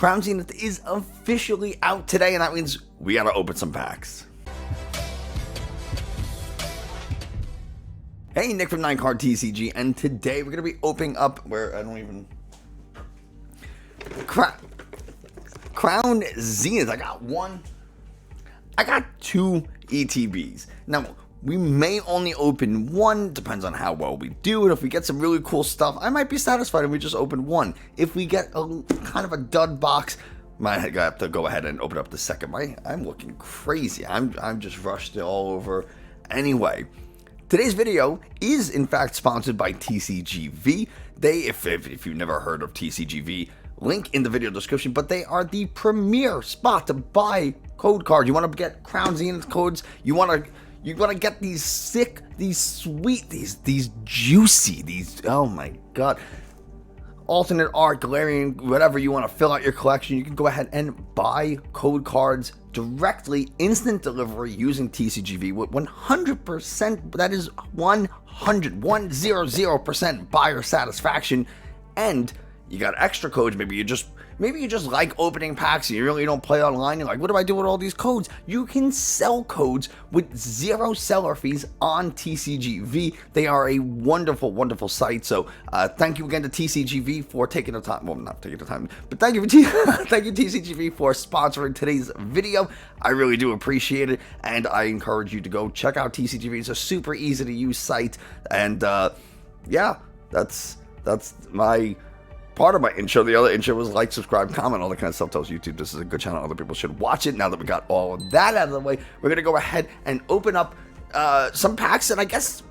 Crown Zenith is officially out today, and that means we gotta open some packs. Hey, Nick from 9Card TCG, and today we're gonna be opening up where I don't even Crown Zenith. I got two ETBs. Now, we may only open one, depends on how well we do, and if we get some really cool stuff, I might be satisfied if we just open one. If we get a kind of a dud box, might have to go ahead and open up the second. I'm looking crazy. I'm just rushed it all over. Anyway, today's video is in fact sponsored by TCGV. If you've never heard of TCGV, link in the video description, but they are the premier spot to buy code cards. You want to get Crown Zenith codes, you want to get these sick, these sweet, these juicy, oh my god, alternate art, Galarian, whatever you want to fill out your collection. You can go ahead and buy code cards directly, instant delivery using TCGV with 100%, that is 100% buyer satisfaction. And you got extra codes. Maybe you just like opening packs and you really don't play online. You're like, what do I do with all these codes? You can sell codes with zero seller fees on TCGV. They are a wonderful, wonderful site. So thank you again to TCGV for taking the time. Well, not taking the time, but thank you TCGV for sponsoring today's video. I really do appreciate it, and I encourage you to go check out TCGV. It's a super easy to use site, and yeah, that's my part of my intro. The other intro was like, subscribe, comment, all that kind of stuff. Tells YouTube this is a good channel, other people should watch it. Now that we got all of that out of the way, we're gonna go ahead and open up some packs, and I guess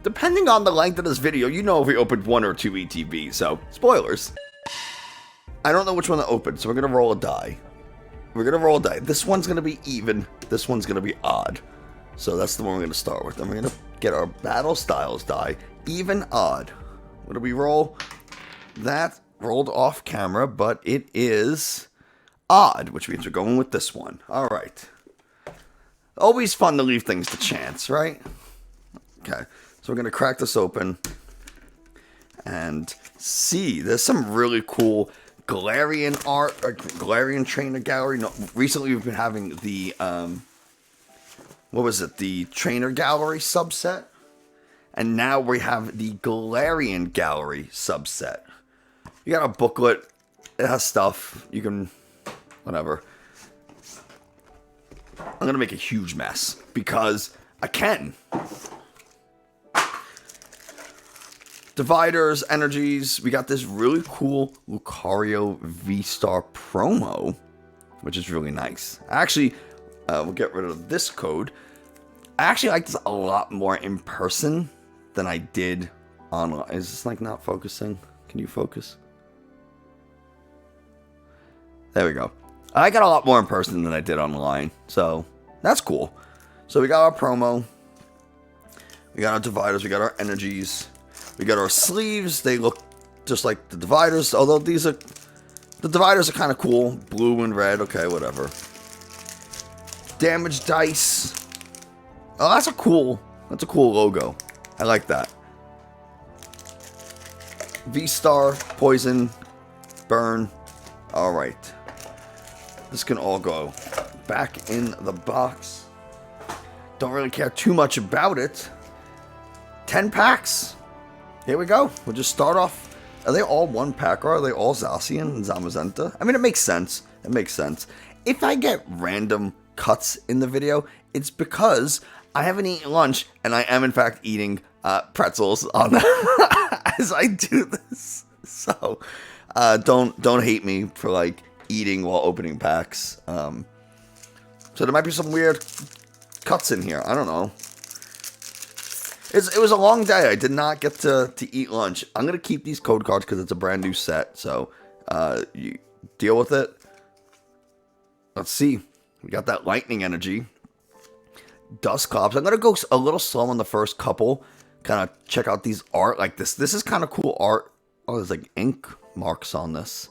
depending on the length of this video, you know if we opened one or two ETBs, so spoilers. I don't know which one to open, so we're gonna roll a die. This one's gonna be even, this one's gonna be odd, so that's the one we're gonna start with. Then we're gonna get our Battle Styles die, even, odd. What do we roll? That rolled off camera, but it is odd, which means we're going with this one. All right. Always fun to leave things to chance, right? Okay, so we're going to crack this open and see. There's some really cool Galarian art, or Galarian trainer gallery. No, recently we've been having the, the trainer gallery subset. And now we have the Galarian gallery subset. You got a booklet, it has stuff, you can, whatever. I'm going to make a huge mess, because I can. Dividers, energies, we got this really cool Lucario V-Star promo, which is really nice. Actually, we'll get rid of this code. I actually like this a lot more in person than I did online. Is this like not focusing? Can you focus? There we go. I got a lot more in person than I did online, so that's cool. So we got our promo, we got our dividers, we got our energies, we got our sleeves. They look just like the dividers, although the dividers are kind of cool, blue and red. Okay, whatever. Damage dice. Oh, that's a cool logo. I like that. V-Star, poison, burn. All right. This can all go back in the box. Don't really care too much about it. 10 packs. Here we go. We'll just start off. Are they all one pack, or are they all Zacian and Zamazenta? I mean, it makes sense. It makes sense. If I get random cuts in the video, it's because I haven't eaten lunch, and I am in fact eating pretzels on as I do this. So don't hate me for like eating while opening packs. So there might be some weird cuts in here. I don't know. It was a long day. I did not get to eat lunch. I'm gonna keep these code cards because it's a brand new set. So you deal with it. Let's see. We got that lightning energy. Dusclops. I'm gonna go a little slow on the first couple. Kind of check out these art like this. This is kind of cool art. Oh, there's like ink marks on this.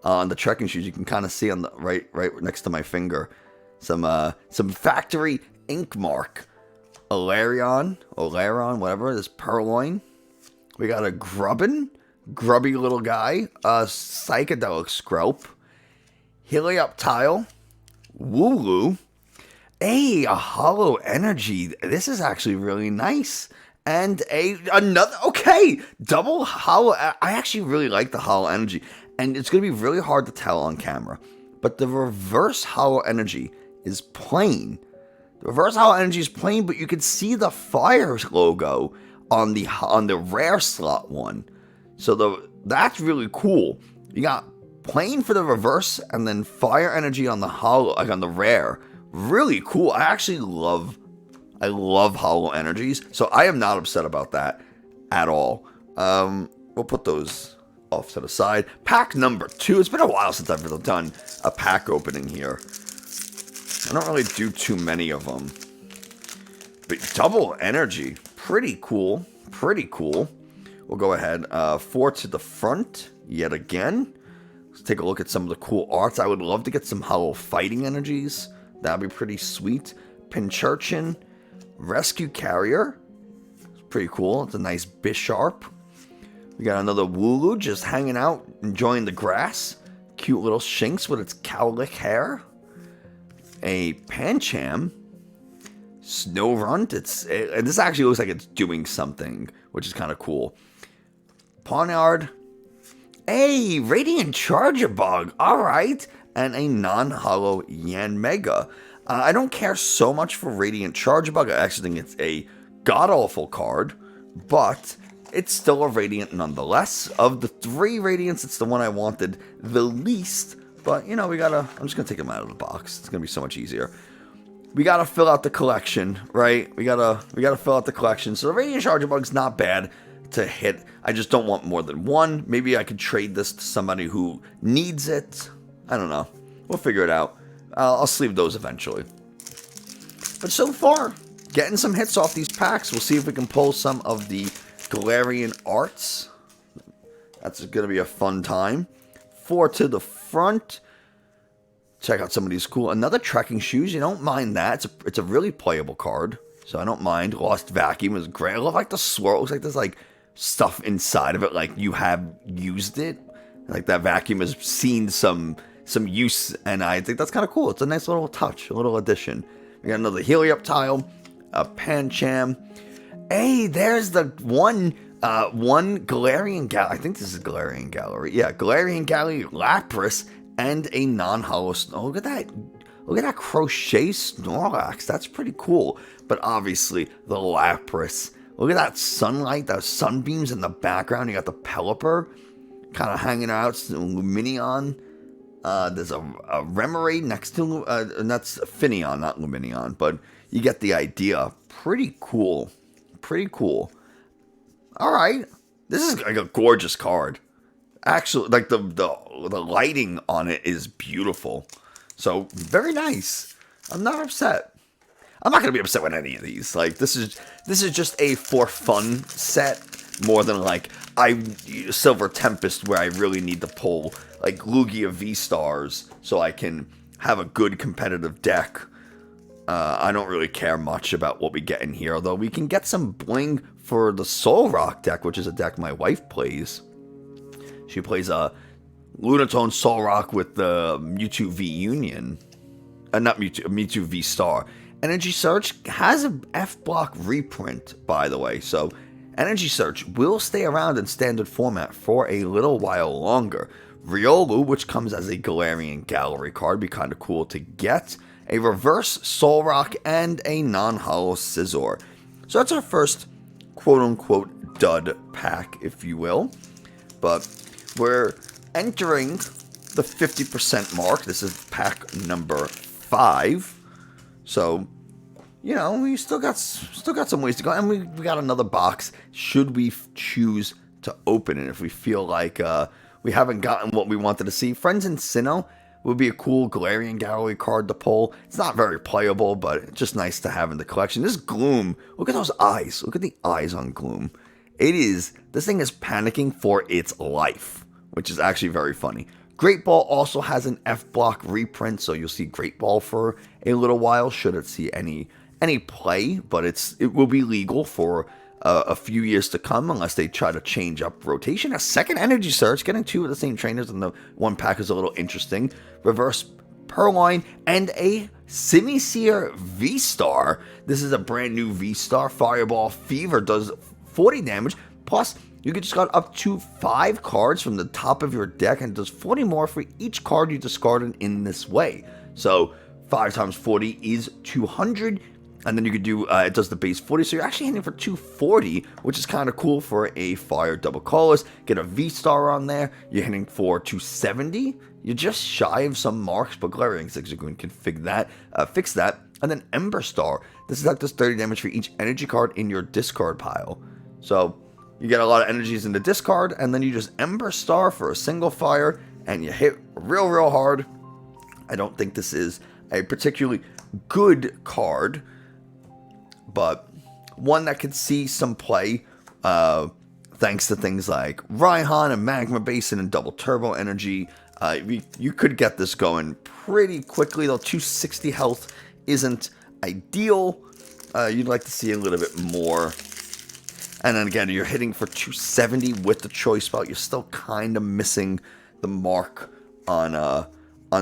On the trekking shoes, you can kind of see on the right next to my finger, some factory ink mark. Olarion, whatever. This Purloin. We got a grubby little guy. A psychedelic Scrope. Helioptile, Wooloo, a hollow energy. This is actually really nice. And another, okay, double hollow. I actually really like the hollow energy. And it's going to be really hard to tell on camera. But the reverse hollow energy is plain. The reverse hollow energy is plain, but you can see the fire logo on the rare slot one. So that's really cool. You got plain for the reverse, and then fire energy on the hollow, like on the rare. Really cool. I love hollow energies, so I am not upset about that at all. We'll put those off to the side. Pack number 2. It's been a while since I've really done a pack opening here. I don't really do too many of them. But double energy. Pretty cool. Pretty cool. We'll go ahead. 4 to the front yet again. Let's take a look at some of the cool arts. I would love to get some hollow fighting energies. That'd be pretty sweet. Pincurchin. Rescue Carrier. It's pretty cool. It's a nice Bisharp. We got another Wooloo just hanging out, enjoying the grass. Cute little Shinx with its cowlick hair. A Pancham. Snorunt. This actually looks like it's doing something, which is kind of cool. Pawniard. A Radiant Charjabug. Alright. And a non-hollow Yanmega. I don't care so much for Radiant Charjabug. I actually think it's a god-awful card, but it's still a Radiant nonetheless. Of the 3 Radiants, it's the one I wanted the least, but, you know, I'm just going to take them out of the box. It's going to be so much easier. We got to fill out the collection, right? We got to fill out the collection. So the Radiant Charjabug's not bad to hit. I just don't want more than one. Maybe I could trade this to somebody who needs it. I don't know. We'll figure it out. I'll sleeve those eventually. But so far, getting some hits off these packs. We'll see if we can pull some of the Galarian arts. That's going to be a fun time. 4 to the front. Check out some of these cool. Another Trekking Shoes. You don't mind that. It's a really playable card. So I don't mind. Lost Vacuum is great. I love like the swirl. It looks like there's like stuff inside of it. Like you have used it. Like that vacuum has seen some use, and I think that's kind of cool. It's a nice little touch, a little addition. We got another Helioptile, a Pancham. Hey, there's the one Galarian Gallery. I think this is Galarian Gallery. Yeah, Galarian Gallery, Lapras, and a non-hollow. Oh, look at that. Look at that Crochet Snorlax. That's pretty cool. But obviously, the Lapras. Look at that sunlight, those sunbeams in the background. You got the Pelipper kind of hanging out. Lumineon. There's a Remoraid next to, and that's Finneon, not Lumineon, but you get the idea. Pretty cool. Pretty cool. Alright. This is like a gorgeous card. Actually, like the lighting on it is beautiful. So, very nice. I'm not upset. I'm not going to be upset with any of these. Like, this is just a for fun set, more than like Silver Tempest, where I really need to pull like Lugia V-Stars so I can have a good competitive deck. I don't really care much about what we get in here, although we can get some bling for the Soul Rock deck, which is a deck my wife plays. She plays a Lunatone Soul Rock with the Mewtwo V Union. Not Mewtwo, Mewtwo V Star. Energy Search has a F-Block reprint, by the way, so Energy Search will stay around in standard format for a little while longer. Riolu, which comes as a Galarian Gallery card, be kind of cool to get. A reverse Solrock, and a non-hollow Scizor. So that's our first quote-unquote dud pack, if you will. But we're entering the 50% mark. This is pack number 5. So, you know, we still got some ways to go, and we got another box should we choose to open it if we feel like we haven't gotten what we wanted to see. Friends in Sinnoh would be a cool Galarian Gallery card to pull. It's not very playable, but it's just nice to have in the collection. This Gloom, look at those eyes. Look at the eyes on Gloom. This thing is panicking for its life, which is actually very funny. Great Ball also has an F-Block reprint, so you'll see Great Ball for a little while, should it see any play, but it will be legal for a few years to come, unless they try to change up rotation. A second Energy Surge, getting 2 of the same trainers in the one pack is a little interesting. Reverse Purloin, and a Simisear V-Star. This is a brand new V-Star. Fireball Fever does 40 damage, plus you can discard up to 5 cards from the top of your deck, and does 40 more for each card you discarded in this way. So 5 times 40 is 200, and then you could do, it does the base 40, so you're actually hitting for 240, which is kind of cool for a fire double colorless. Get a V-Star on there, you're hitting for 270. You're just shy of some marks, but Glaring Zigzagoon can fix that. And then Ember Star. This is does 30 damage for each energy card in your discard pile. So you get a lot of energies in the discard, and then you just Ember Star for a single fire, and you hit real hard. I don't think this is a particularly good card, but one that could see some play, thanks to things like Raihan and Magma Basin and Double Turbo Energy. You could get this going pretty quickly, though 260 health isn't ideal. You'd like to see a little bit more. And then again, you're hitting for 270 with the choice spell. You're still kind of missing the mark on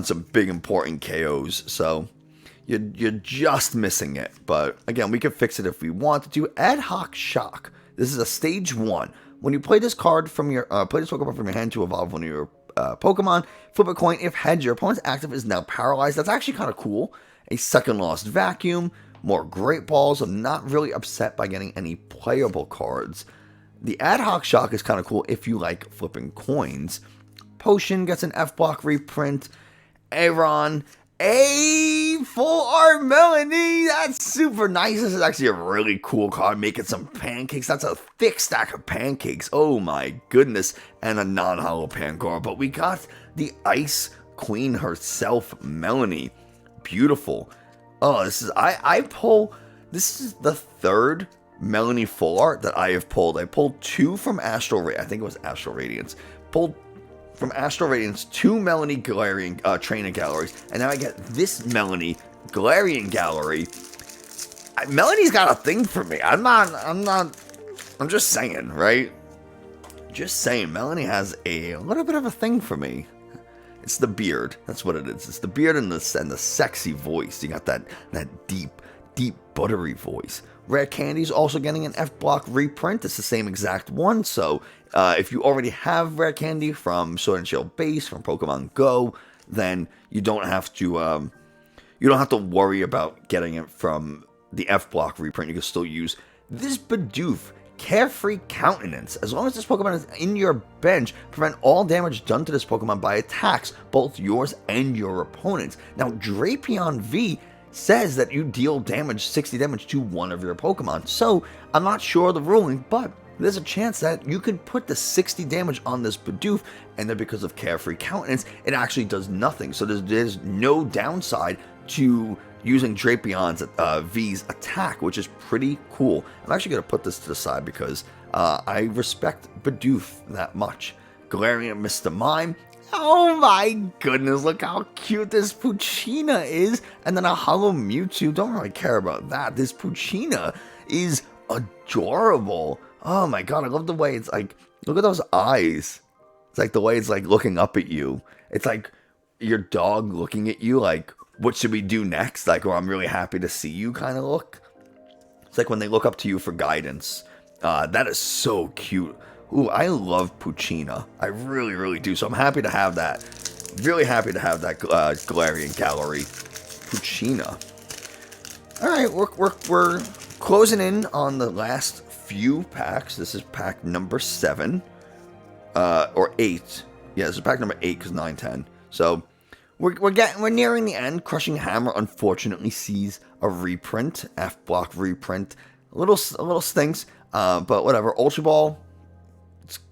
some big important KOs. So you're just missing it. But again, we could fix it if we want to. Ad Hoc Shock. This is a stage 1. When you play this card from your play this Pokemon from your hand to evolve one of your Pokemon, flip a coin. If heads, your opponent's active is now paralyzed. That's actually kind of cool. A second Lost Vacuum, more Great Balls. I'm not really upset by getting any playable cards. The Ad Hoc Shock is kind of cool if you like flipping coins. Potion gets an F block reprint. Aeron, a full art Melanie. That's super nice. This is actually a really cool card. Making some pancakes. That's a thick stack of pancakes. Oh my goodness. And a non-hollow Pangoro. But we got the Ice Queen herself, Melanie. Beautiful. Oh, this is this is the 3rd Melanie full art that I have pulled. I pulled 2 from Astral I think it was Astral Radiance. Pulled from Astral Radiance 2 Melanie Galarian Trainer Galleries, and now I get this Melanie Galarian Gallery. Melanie's got a thing for me. I'm just saying, right? Just saying, Melanie has a little bit of a thing for me. It's the beard. That's what it is. It's the beard and the sexy voice. You got that deep, buttery voice. Rare Candy's also getting an F block reprint. It's the same exact one. So if you already have Rare Candy from Sword and Shield Base, from Pokemon Go, then you don't have to worry about getting it from the F block reprint. You can still use this Bidoof. Carefree Countenance. As long as this Pokemon is in your bench, prevent all damage done to this Pokemon by attacks, both yours and your opponent's. Now, Drapion V says that you deal 60 damage to one of your Pokemon. So, I'm not sure of the ruling, but there's a chance that you could put the 60 damage on this Bidoof, and then because of Carefree Countenance, it actually does nothing. So there's no downside to using Drapion's V's attack, which is pretty cool. I'm actually going to put this to the side because I respect Bidoof that much. Galarian Mr. Mime. Oh my goodness, look how cute this Poochyena is. And then a Hollow Mewtwo. Don't really care about that. This Poochyena is adorable. Oh my god, I love the way it's like, look at those eyes. It's like the way it's like looking up at you. It's like your dog looking at you like, what should we do next? Like, or I'm really happy to see you kind of look. It's like when they look up to you for guidance. That is so cute. Ooh, I love Poochyena. I really do. So I'm happy to have that. Really happy to have that Galarian Gallery. Poochyena. Alright, we're closing in on the last few packs. This is pack number 7. Or 8. Yeah, this is pack number 8 because 9, 10. So we're nearing the end. Crushing Hammer unfortunately sees a reprint, F block reprint. A little stinks, but whatever. Ultra Ball.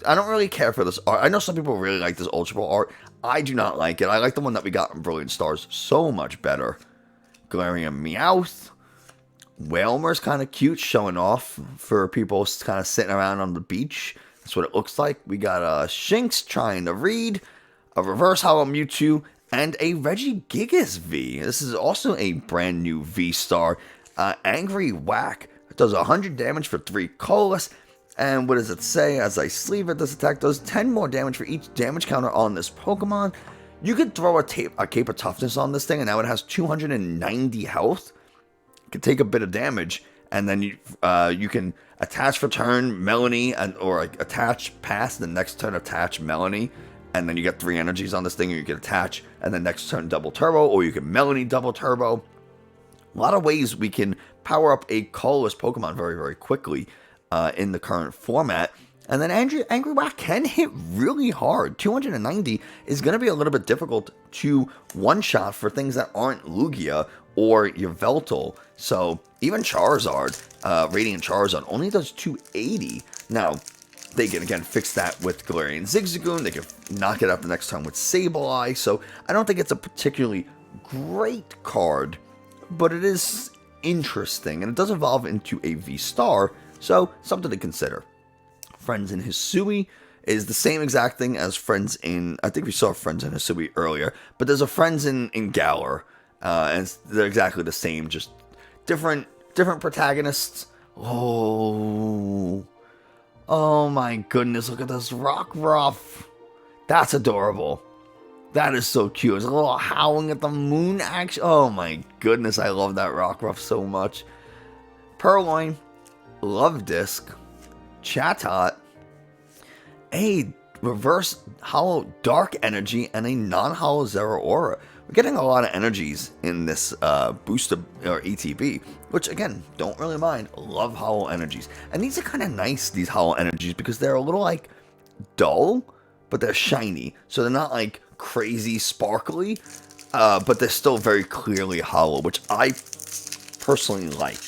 I don't really care for this art. I know some people really like this Ultra Ball art. I do not like it. I like the one that we got in Brilliant Stars so much better. Galarian Meowth. Whalmer's kind of cute, showing off for people kind of sitting around on the beach. That's what it looks like. We got a Shinx trying to read, a Reverse Hollow Mewtwo, and a Regigigas V. This is also a brand new V-Star. Angry Whack Does 100 damage for 3 colorless. And what does it say? As I sleeve it, this attack does 10 more damage for each damage counter on this Pokemon. You could throw a Cape of Toughness on this thing, and now it has 290 health. It can take a bit of damage, and then you can attach for turn Melanie, or like, attach pass, the next turn attach Melanie, and then you get 3 energies on this thing, or you can attach, and then next turn double turbo, or you can Melanie double turbo. A lot of ways we can power up a colorless Pokemon very, very quickly in the current format. And then Angry Whack can hit really hard. 290 is going to be a little bit difficult to one-shot for things that aren't Lugia or Yveltal. So even Charizard, Radiant Charizard, only does 280. Now, they can, again, fix that with Galarian Zigzagoon. They can knock it out the next time with Sableye. So I don't think it's a particularly great card, but it is interesting. And it does evolve into a V-Star, so something to consider. Friends in Hisui is the same exact thing as Friends in... I think we saw Friends in Hisui earlier, but there's a Friends in Galar, and they're exactly the same, just different protagonists. Oh my goodness, look at this Rockruff. That's adorable. That is so cute. It's a little howling at the moon action. Oh my goodness, I love that Rockruff so much. Purloin, Love Disc, Chatot, a reverse hollow dark energy, and a non-hollow Zeraora. We're getting a lot of energies in this booster or ETB, which again, don't really mind. Love hollow energies. And these are kind of nice, these hollow energies, because they're a little like dull, but they're shiny. So they're not like crazy sparkly, but they're still very clearly hollow, which I personally like.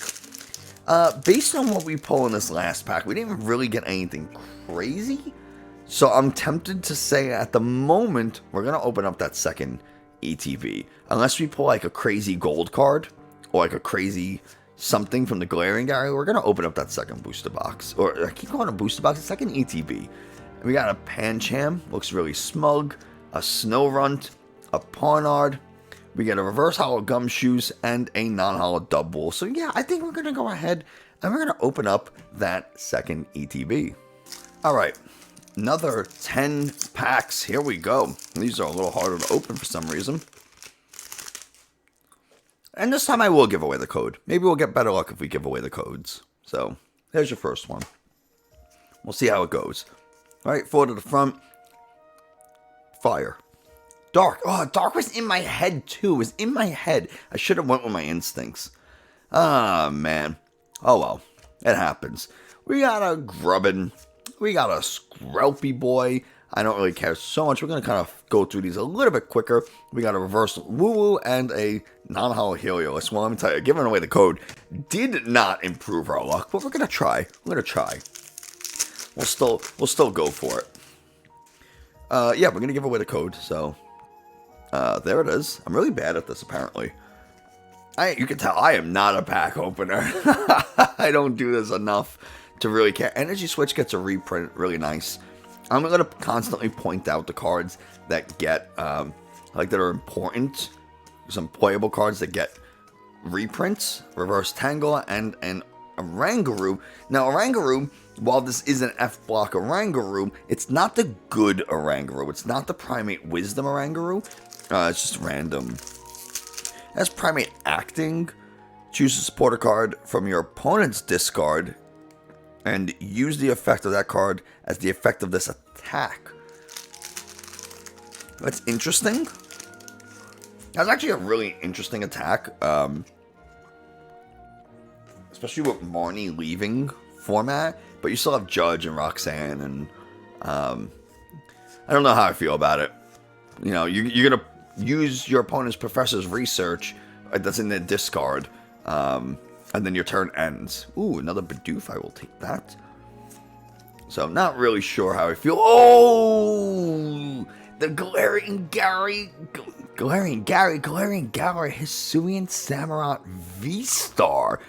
Based on what we pull in this last pack, we didn't really get anything crazy. So I'm tempted to say at the moment, we're going to open up that second ETB. Unless we pull like a crazy gold card, or like a crazy something from the Galarian Gary, we're going to open up that second booster box. Or I keep calling it a booster box, a second ETB. And we got a Pancham, looks really smug, a Snorunt, a Pawnard. We get a reverse hollow Gumshoes and a non-hollow Dubwool. So yeah, I think we're going to go ahead and we're going to open up that second ETB. Alright, another 10 packs. Here we go. These are a little harder to open for some reason. And this time I will give away the code. Maybe we'll get better luck if we give away the codes. So, there's your first one. We'll see how it goes. Alright, forward to the front. Fire. Dark. Oh, Dark was in my head too. It was in my head. I should have went with my instincts. Ah, man. Oh well. It happens. We got a Grubbin. We got a Skrelpy boy. I don't really care so much. We're going to kind of go through these a little bit quicker. We got a reverse Woo-Woo and a non-hollow Helios. Well, let me tell you, giving away the code did not improve our luck, but we're going to try. We're going to try. We'll still go for it. Yeah, we're going to give away the code, so... there it is. I'm really bad at this, apparently. You can tell I am not a pack opener. I don't do this enough to really care. Energy Switch gets a reprint, really nice. I'm going to constantly point out the cards that get, that are important. Some playable cards that get reprints. Reverse Tangela and an Oranguru. Now, Oranguru, while this is an F-block Oranguru, it's not the good Oranguru. It's not the Primate Wisdom Oranguru. It's just random. It has Primate Acting. Choose a supporter card from your opponent's discard and use the effect of that card as the effect of this attack. That's interesting. That's actually a really interesting attack. Especially with Marnie leaving format. But you still have Judge and Roxanne. And I don't know how I feel about it. You know, you're going to use your opponent's professor's research that's in their discard, and then your turn ends. Ooh, another Bidoof. I will take that. So I'm not really sure how I feel. Oh, the Galarian Gary, Hisuian Samurott V-Star.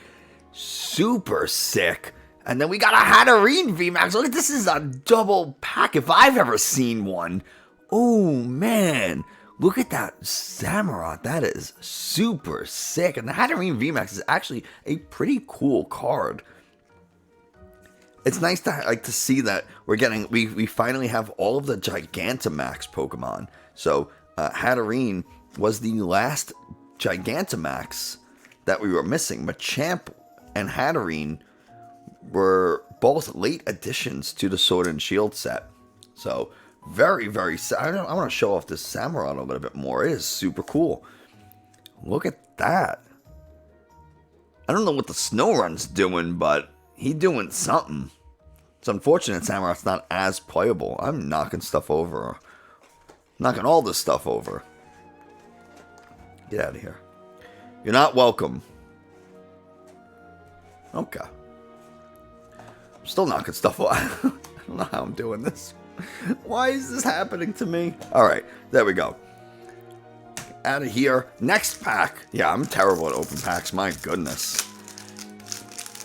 Super sick. And then we got a Hatterene VMAX. Look at this, is a double pack if I've ever seen one. Oh, man. Look at that Samurott. That is super sick. And the Hatterene VMAX is actually a pretty cool card. It's nice to see that we finally have all of the Gigantamax Pokemon. So Hatterene was the last Gigantamax that we were missing. Machamp and Hatterene were both late additions to the Sword and Shield set. So very, very. I want to show off this Samurott a little bit more. It is super cool. Look at that. I don't know what the Snowrun's doing, but he doing something. It's unfortunate Samurott's not as playable. I'm knocking stuff over. Knocking all this stuff over. Get out of here. You're not welcome. Okay. I'm still knocking stuff over. I don't know how I'm doing this. Why is this happening to me? Alright, there we go. Out of here. Next pack. Yeah, I'm terrible at open packs. My goodness.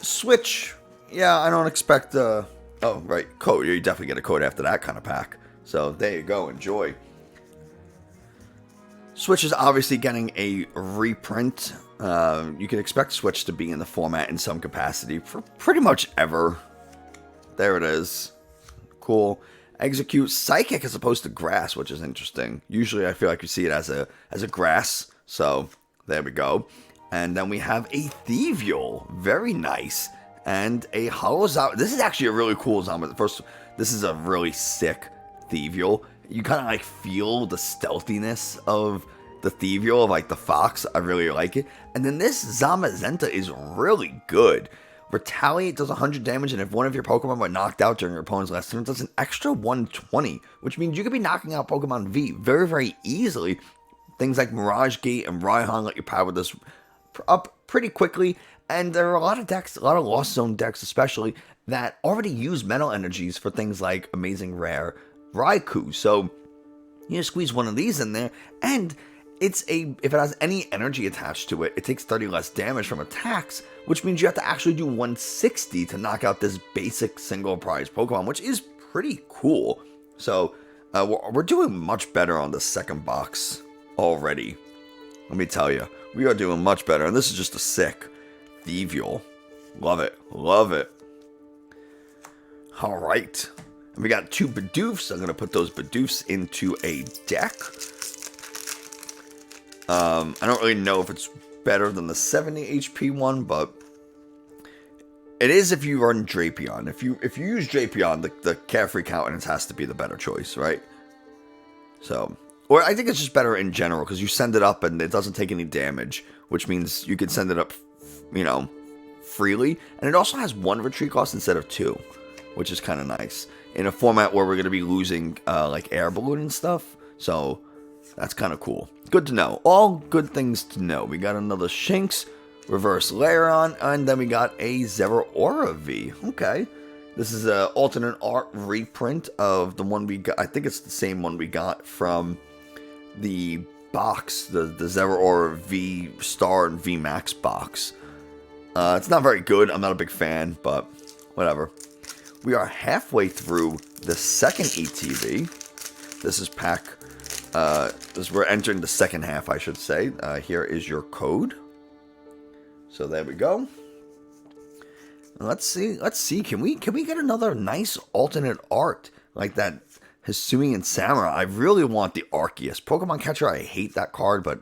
Switch. Yeah, I don't expect... Oh, right. Code. You definitely get a code after that kind of pack. So, there you go. Enjoy. Switch is obviously getting a reprint. You can expect Switch to be in the format in some capacity for pretty much ever. There it is. Cool. Execute Psychic as opposed to Grass, which is interesting. Usually I feel like you see it as a Grass. So, there we go. And then we have a Thievial. Very nice. And a Hollow Zombie. This is actually a really cool zombie. First, this is a really sick Thievial. You kind of like feel the stealthiness of the Thievial, of like the fox. I really like it. And then this Zamazenta is really good. Retaliate does 100 damage, and if one of your Pokemon were knocked out during your opponent's last turn, it does an extra 120, which means you could be knocking out Pokemon V very, very easily. Things like Mirage Gate and Raihan let you power this up pretty quickly, and there are a lot of decks, a lot of Lost Zone decks especially, that already use Metal Energies for things like Amazing Rare Raikou, so you just squeeze one of these in there, and if it has any energy attached to it, it takes 30 less damage from attacks, which means you have to actually do 160 to knock out this basic single prize Pokemon, which is pretty cool. So, we're doing much better on the second box already. Let me tell you, we are doing much better, and this is just a sick Thievial. Love it. Love it. Alright. And we got 2 Bidoofs. I'm going to put those Bidoofs into a deck. I don't really know if it's better than the 70 HP one, but it is if you run Drapion. If you use Drapion, the Carefree Countenance has to be the better choice, right? So, or I think it's just better in general, because you send it up and it doesn't take any damage, which means you can send it up, freely. And it also has 1 retreat cost instead of 2, which is kind of nice. In a format where we're going to be losing, like Air Balloon and stuff, so that's kind of cool. Good to know. All good things to know. We got another Shinx, Reverse Lairon, and then we got a Zeraora V. Okay. This is an alternate art reprint of the one we got. I think it's the same one we got from the box, the Zeraora V Star and V Max box. It's not very good. I'm not a big fan, but whatever. We are halfway through the second ETV. This is pack... we're entering the second half, I should say. Here is your code. So there we go. Let's see. Can we get another nice alternate art like that Hisuian Samurai? I really want the Arceus. Pokemon Catcher, I hate that card, but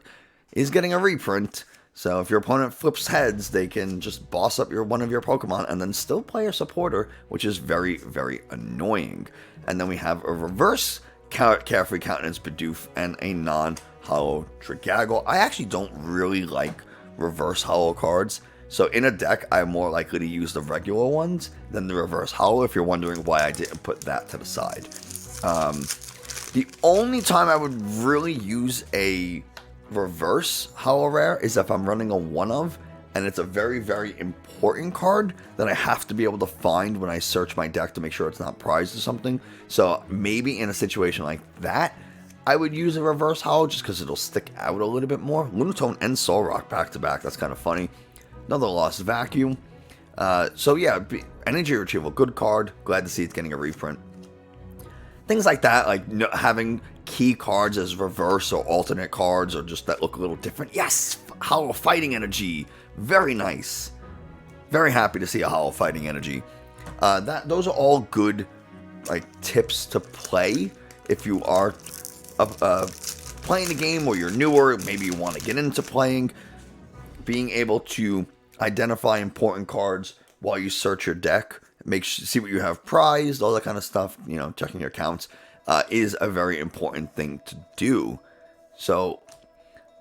is getting a reprint. So if your opponent flips heads, they can just boss up one of your Pokemon and then still play a supporter, which is very, very annoying. And then we have a reverse Carefree Countenance Bidoof and a non-hollow Tregago. I actually don't really like reverse hollow cards, so in a deck I'm more likely to use the regular ones than the reverse hollow, if you're wondering why I didn't put that to the side. The only time I would really use a reverse hollow rare is if I'm running a one of, and it's a very, very important card that I have to be able to find when I search my deck to make sure it's not prized or something. So maybe in a situation like that, I would use a reverse hollow just because it'll stick out a little bit more. Lunatone and Solrock back to back. That's kind of funny. Another Lost Vacuum. So yeah, Energy Retrieval, good card. Glad to see it's getting a reprint. Things like that, like having key cards as reverse or alternate cards, or just that look a little different. Yes, Hollow Fighting Energy, very nice. Very happy to see a Hollow Fighting Energy. Those are all good like tips to play if you are playing the game, or you're newer, maybe you want to get into playing. Being able to identify important cards while you search your deck, see what you have prized, all that kind of stuff, you know, checking your accounts, is a very important thing to do. So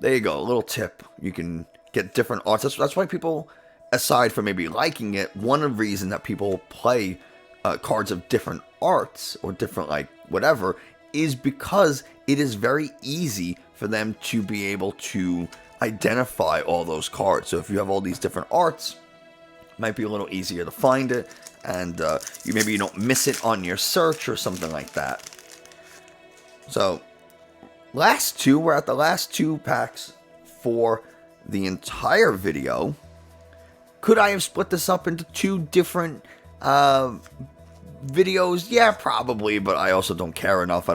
there you go, a little tip. You can get different arts. That's why people, aside from maybe liking it, one of the reasons that people play cards of different arts or different like whatever is because it is very easy for them to be able to identify all those cards. So if you have all these different arts, it might be a little easier to find it, and maybe you don't miss it on your search or something like that. So we're at the last 2 packs for the entire video. Could I have split this up into 2 different videos? Yeah, probably, but I also don't care enough.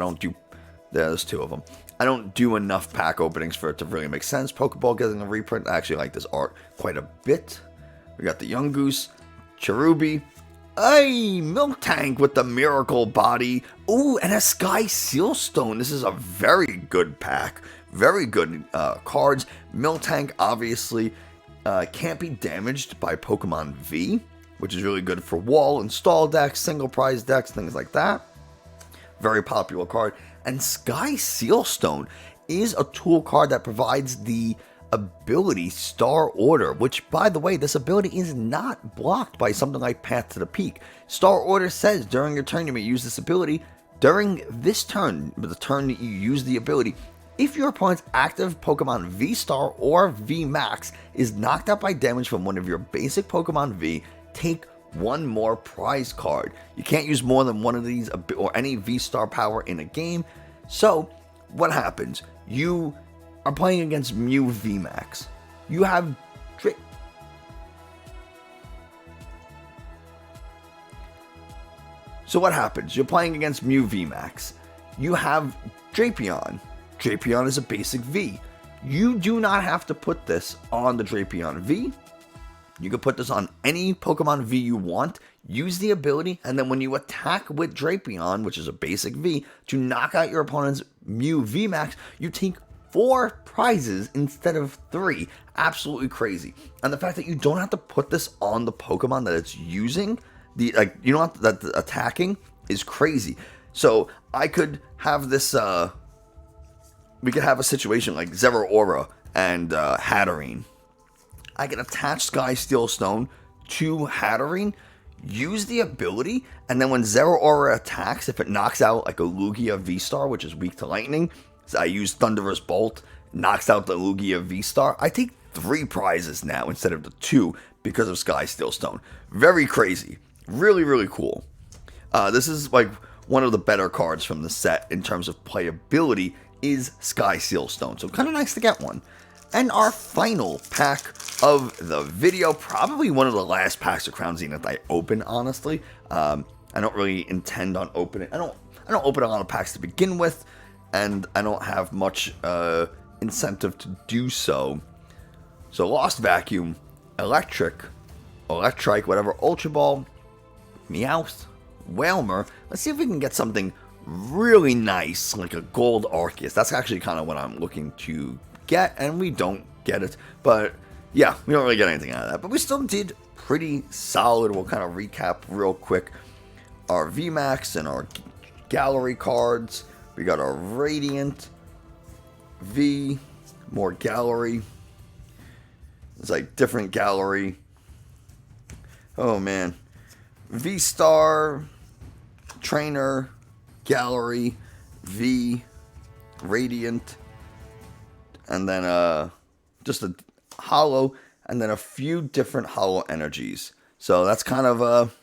There's 2 of them. I don't do enough pack openings for it to really make sense. Pokeball getting a reprint. I actually like this art quite a bit. We got the Young Goose, Cherubi, Milk Tank with the Miracle Body. Ooh, and a Sky Sealstone. This is a very good pack. Very good cards. Milk Tank obviously can't be damaged by Pokemon V, which is really good for wall install decks, single prize decks, things like that. Very popular card. And Sky Sealstone is a tool card that provides the ability Star Order, which, by the way, this ability is not blocked by something like Path to the Peak. Star Order says during your turn you may use this ability. During this turn, the turn that you use the ability, if your opponent's active Pokemon V-Star or V-Max is knocked out by damage from one of your basic Pokemon V, take 1 more prize card. You can't use more than one of these or any V-Star power in a game. So what happens? You are playing against Mew VMAX. You have So what happens? You're playing against Mew VMAX. You have Drapion. Drapion is a basic V. You do not have to put this on the Drapion V. You can put this on any Pokemon V you want, use the ability, and then when you attack with Drapion, which is a basic V, to knock out your opponent's Mew VMAX, you take 4 prizes instead of 3. Absolutely crazy. And the fact that you don't have to put this on the Pokemon that it's using, that attacking, is crazy. So I could have this, we could have a situation like Zeraora and Hatterene. I can attach Sky Steelstone to Hatterene, use the ability, and then when Zeraora attacks, if it knocks out like a Lugia V-Star, which is weak to lightning, so I use Thunderous Bolt, knocks out the Lugia V-Star, I take 3 prizes now instead of the 2 because of Sky Steelstone. Very crazy. Really, really cool. This is like one of the better cards from the set in terms of playability is Sky Sealstone, so kind of nice to get one. And our final pack of the video, probably one of the last packs of Crown Zenith I open, honestly. I don't really intend on opening. I don't open a lot of packs to begin with, and I don't have much incentive to do so. So Lost Vacuum, Electrike, whatever, Ultra Ball, Meowth, Wailmer. Let's see if we can get something really nice, like a Gold Arceus. That's actually kind of what I'm looking to get, and we don't get it. But yeah, we don't really get anything out of that. But we still did pretty solid. We'll kind of recap real quick our VMAX and our gallery cards. We got our Radiant, V, more gallery. It's like different gallery. Oh man. V-Star, Trainer, Gallery, V, Radiant, and then just a Hollow, and then a few different Hollow energies. So that's kind of,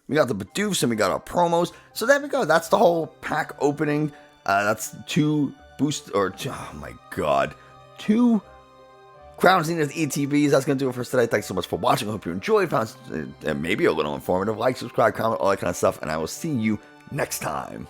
we got the Bidoofs and we got our promos. So there we go. That's the whole pack opening. That's 2 oh my god, 2 Crown Zenith ETBs. That's going to do it for us today. Thanks so much for watching. I hope you enjoyed. Found it maybe a little informative. Like, subscribe, comment, all that kind of stuff. And I will see you next time.